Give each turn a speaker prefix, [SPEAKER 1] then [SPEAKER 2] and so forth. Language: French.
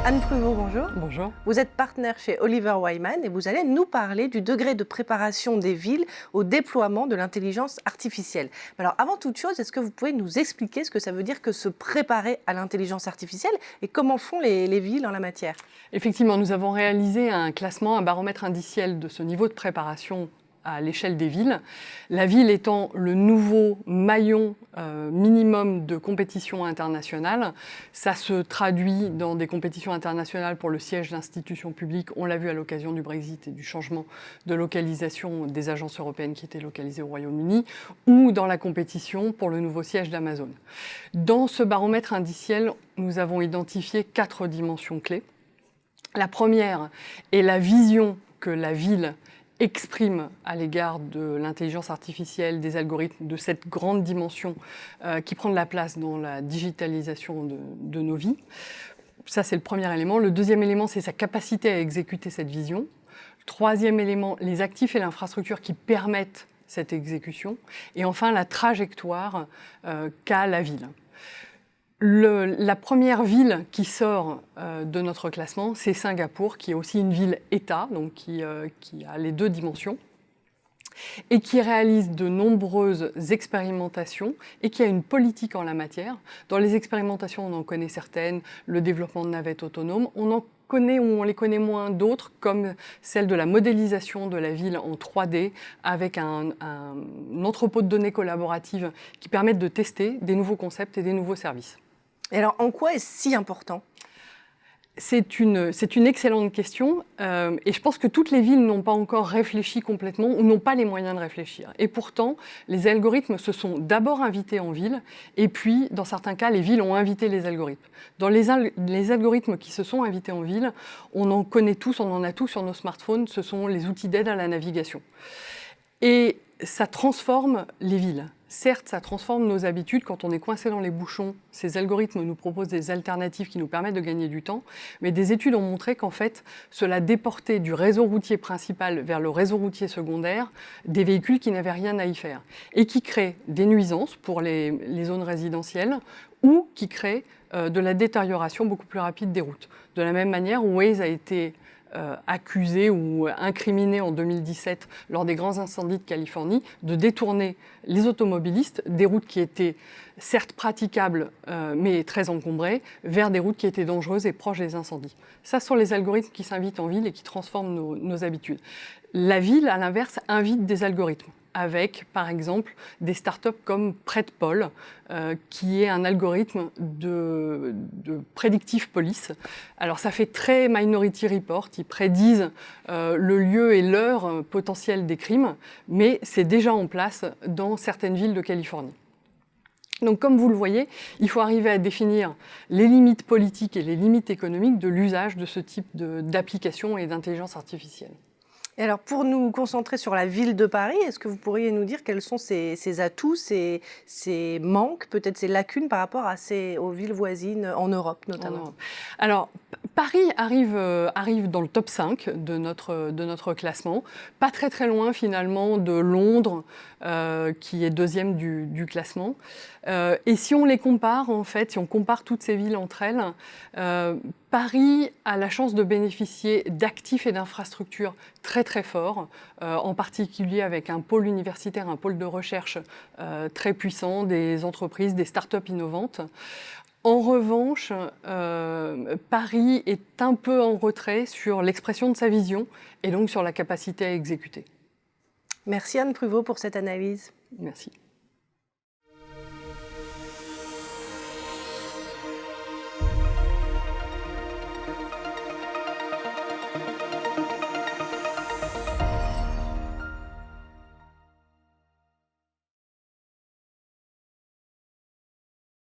[SPEAKER 1] Anne Pruvot, bonjour.
[SPEAKER 2] Bonjour.
[SPEAKER 1] Vous êtes partenaire chez Oliver Wyman et vous allez nous parler du degré de préparation des villes au déploiement de l'intelligence artificielle. Alors avant toute chose, est-ce que vous pouvez nous expliquer ce que ça veut dire que se préparer à l'intelligence artificielle et comment font les villes en la matière?
[SPEAKER 2] Effectivement, nous avons réalisé un classement, un baromètre indiciel de ce niveau de préparation à l'échelle des villes. La ville étant le nouveau maillon minimum de compétition internationale, ça se traduit dans des compétitions internationales pour le siège d'institutions publiques. On l'a vu à l'occasion du Brexit et du changement de localisation des agences européennes qui étaient localisées au Royaume-Uni, ou dans la compétition pour le nouveau siège d'Amazon. Dans ce baromètre indiciel, nous avons identifié 4 dimensions clés. La première est la vision que la ville exprime à l'égard de l'intelligence artificielle, des algorithmes, de cette grande dimension qui prend de la place dans la digitalisation de nos vies. Ça, c'est le premier élément. Le deuxième élément, c'est sa capacité à exécuter cette vision. Le troisième élément, les actifs et l'infrastructure qui permettent cette exécution. Et enfin, la trajectoire qu'a la ville. La première ville qui sort de notre classement, c'est Singapour, qui est aussi une ville-État, donc qui a les 2 dimensions, et qui réalise de nombreuses expérimentations et qui a une politique en la matière. Dans les expérimentations, on en connaît certaines, le développement de navettes autonomes, on en connaît ou on les connaît moins d'autres, comme celle de la modélisation de la ville en 3D, avec un entrepôt de données collaboratives qui permettent de tester des nouveaux concepts et des nouveaux services.
[SPEAKER 1] Et alors, en quoi est-ce si important ?
[SPEAKER 2] C'est une excellente question et je pense que toutes les villes n'ont pas encore réfléchi complètement ou n'ont pas les moyens de réfléchir. Et pourtant, les algorithmes se sont d'abord invités en ville et puis, dans certains cas, les villes ont invité les algorithmes. Dans les algorithmes qui se sont invités en ville, on en connaît tous, on en a tous sur nos smartphones, ce sont les outils d'aide à la navigation. Et ça transforme les villes. Certes, ça transforme nos habitudes. Quand on est coincé dans les bouchons, ces algorithmes nous proposent des alternatives qui nous permettent de gagner du temps. Mais des études ont montré qu'en fait, cela déportait du réseau routier principal vers le réseau routier secondaire des véhicules qui n'avaient rien à y faire et qui créent des nuisances pour les zones résidentielles ou qui créent de la détérioration beaucoup plus rapide des routes. De la même manière, Waze a été accusé ou incriminé en 2017 lors des grands incendies de Californie de détourner les automobilistes des routes qui étaient certes praticables mais très encombrées vers des routes qui étaient dangereuses et proches des incendies. Ça sont les algorithmes qui s'invitent en ville et qui transforment nos habitudes. La ville, à l'inverse, invite des algorithmes avec, par exemple, des startups comme Predpol, qui est un algorithme de predictive police. Alors, ça fait très Minority Report, ils prédisent le lieu et l'heure potentielle des crimes, mais c'est déjà en place dans certaines villes de Californie. Donc, comme vous le voyez, il faut arriver à définir les limites politiques et les limites économiques de l'usage de ce type d'application et d'intelligence artificielle.
[SPEAKER 1] Et alors, pour nous concentrer sur la ville de Paris, est-ce que vous pourriez nous dire quels sont ses atouts, ses manques, peut-être ses lacunes par rapport aux villes voisines en Europe notamment?
[SPEAKER 2] Alors, Paris arrive dans le top 5 de notre classement, pas très très loin finalement de Londres, qui est deuxième du classement. Et si on les compare, en fait, si on compare toutes ces villes entre elles, Paris a la chance de bénéficier d'actifs et d'infrastructures très très forts, en particulier avec un pôle universitaire, un pôle de recherche très puissant, des entreprises, des startups innovantes. En revanche, Paris est un peu en retrait sur l'expression de sa vision et donc sur la capacité à exécuter.
[SPEAKER 1] Merci Anne Pruvot pour cette analyse.
[SPEAKER 2] Merci.